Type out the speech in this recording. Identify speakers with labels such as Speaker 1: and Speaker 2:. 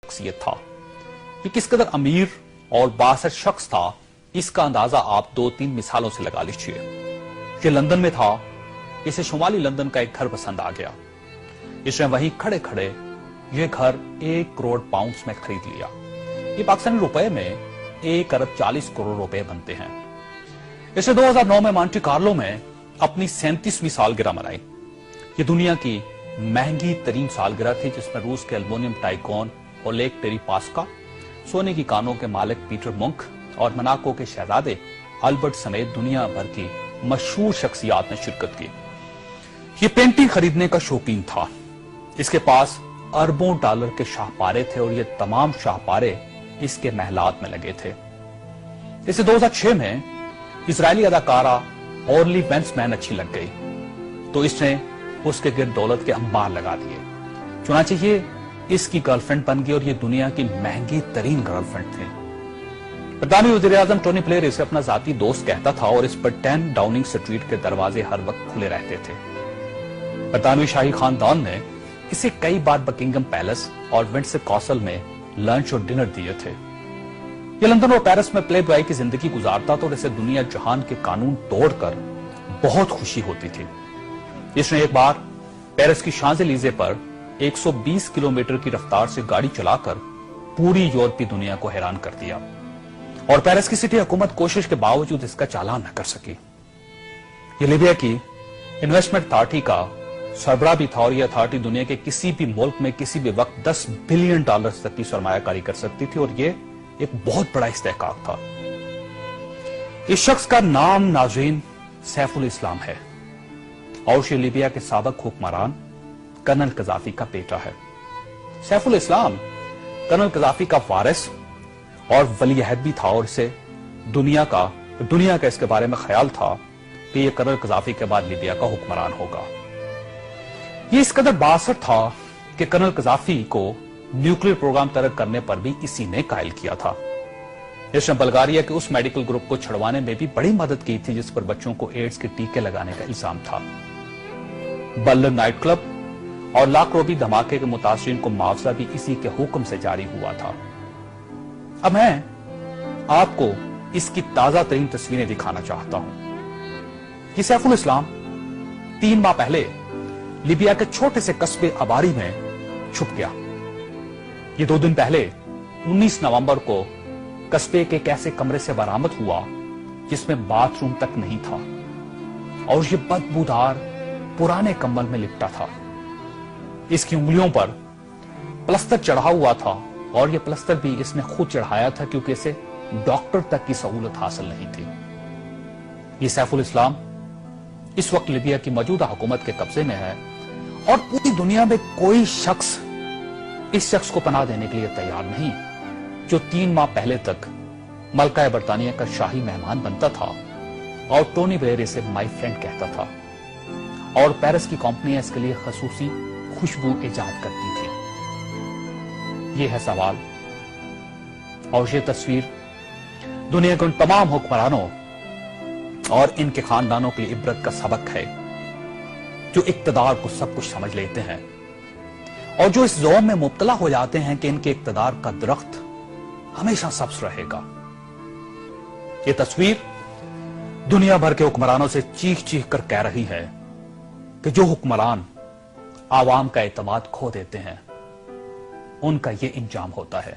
Speaker 1: शख्सियत था। ये किस कदर अमीर और बासर शख्स था, इसका अंदाजा आप 2-3 मिसालों से लगा लीजिए। ये लंदन में था, इसे शुमाली लंदन का एक घर पसंद आ गया। इसने वहीं खड़े खड़े ये घर 1 करोड़ पाउंड्स में खरीद लिया। ये पाकिस्तानी रुपए में 1 अरब 40 करोड़ रुपए बनते हैं। इसने 2009 में मॉन्टे कार्लो में अपनी 37वीं सालगिरह मनाई। ये दुनिया की महंगी तरीन सालगिरह थी, जिसमें रूस के एल्युमिनियम टाइकॉन ओलेग टेरिपास्का, सोने की कानों के मालिक पीटर मुंक और मोनाको के शहजादे अल्बर्ट समेत दुनिया भर की मशहूर शख्सियात ने शिरकत की। ये पेंटिंग खरीदने का शौकीन था। इसके पास अरबों डॉलर के शाहपारे थे और ये तमाम शाहपारे इसके महलात में लगे थे। इसे 2006 में इजरायली अदाकारा ऑर्ली वेंसमैन अच्छी लग गई, तो इसने उसके गिर्द दौलत के अंबार लगा दिए। चुनांचे ये इसकी गर्लफ्रेंड बन गई और ये दुनिया की महंगी तरीन गर्लफ्रेंड थी। ब्रितानी वज़ीर आज़म टोनी ब्लेयर इसे अपना जाती दोस्त कहता था और इस पर 10 डाउनिंग स्ट्रीट के दरवाजे हर वक्त खुले रहते थे। ब्रितानवी शाही खानदान ने इसे कई बार बकिंगम पैलेस और विंडसर कासल में लंच और डिनर दिए थे। ये लंदन और पेरिस में प्ले बॉय की जिंदगी गुजारता था और इसे दुनिया जहान के कानून तोड़कर बहुत खुशी होती थी। इसने एक बार पेरिस की शांज़-एलीज़े पर 120 किलोमीटर की रफ्तार से गाड़ी चलाकर पूरी यूरोपीय दुनिया को हैरान कर दिया और पेरिस की सिटी हुकूमत कोशिश के बावजूद इसका चालान न कर सकी। ये लीबिया की इन्वेस्टमेंट अथॉरिटी का सरबराह भी था और यह अथॉरिटी दुनिया के किसी भी मुल्क में किसी भी वक्त $10 बिलियन तक की सरमायाकारी कर सकती थी और यह एक बहुत बड़ा इस्तेहकाक था। इस शख्स का नाम नाज़रीन सैफुल इस्लाम है और ये लीबिया के साबिक हुक्मरान कर्नल कज़ाफी का बेटा है। सैफुल इस्लाम कर्नल कज़ाफी का वारिस और वली अहद भी था और इसे दुनिया का इसके बारे में ख्याल था कि यह कर्नल कज़ाफी के बाद लीबिया का हुक्मरान होगा। यह इस कदर बासर था कि कर्नल कज़ाफी को न्यूक्लियर प्रोग्राम तरक करने पर भी इसी ने कायल किया था। इसने बल्गारिया के उस मेडिकल ग्रुप को छुड़वाने में भी बड़ी मदद की थी जिस पर बच्चों को एड्स के टीके लगाने का इल्जाम था। बल्लर नाइट क्लब और लाकरोबी धमाके के मुतासिरीन को मुआवजा भी इसी के हुक्म से जारी हुआ था। अब मैं आपको इसकी ताजा तरीन तस्वीरें दिखाना चाहता हूं कि सैफुल इस्लाम 3 माह पहले लीबिया के छोटे से कस्बे अबारी में छुप गया। ये 2 दिन पहले 19 नवंबर को कस्बे के एक ऐसे कमरे से बरामद हुआ जिसमें बाथरूम तक नहीं था और ये बदबूदार पुराने कंबल में लिपटा था। इसकी उंगलियों पर प्लस्तर चढ़ा हुआ था और यह प्लस्तर भी इसने खुद चढ़ाया था क्योंकि इसे डॉक्टर तक की सहूलत हासिल नहीं थी। ये सैफुल इस्लाम इस वक्त लीबिया की मौजूदा हुकूमत के कब्जे में है और पूरी दुनिया में कोई शख्स इस शख्स को पनाह देने के लिए तैयार नहीं, जो 3 माह पहले तक मलका बरतानिया का शाही मेहमान बनता था और टोनी ब्लेयर इसे माई फ्रेंड कहता था और पेरिस की कंपनियां इसके लिए खसूसी खुशबू इजाद करती थी। ये है सवाल और ये तस्वीर दुनिया के उन तमाम हुक्मरानों और इनके खानदानों के लिए इबरत का सबक है जो इक्तदार को सब कुछ समझ लेते हैं और जो इस ज़ौम में मुब्तला हो जाते हैं कि इनके इक्तदार का दरख्त हमेशा सब्ज रहेगा। ये तस्वीर दुनिया भर के हुक्मरानों से चीख चीख कर कह रही है कि जो हुक्मरान आवाम का एतमाद खो देते हैं उनका ये इंजाम होता है।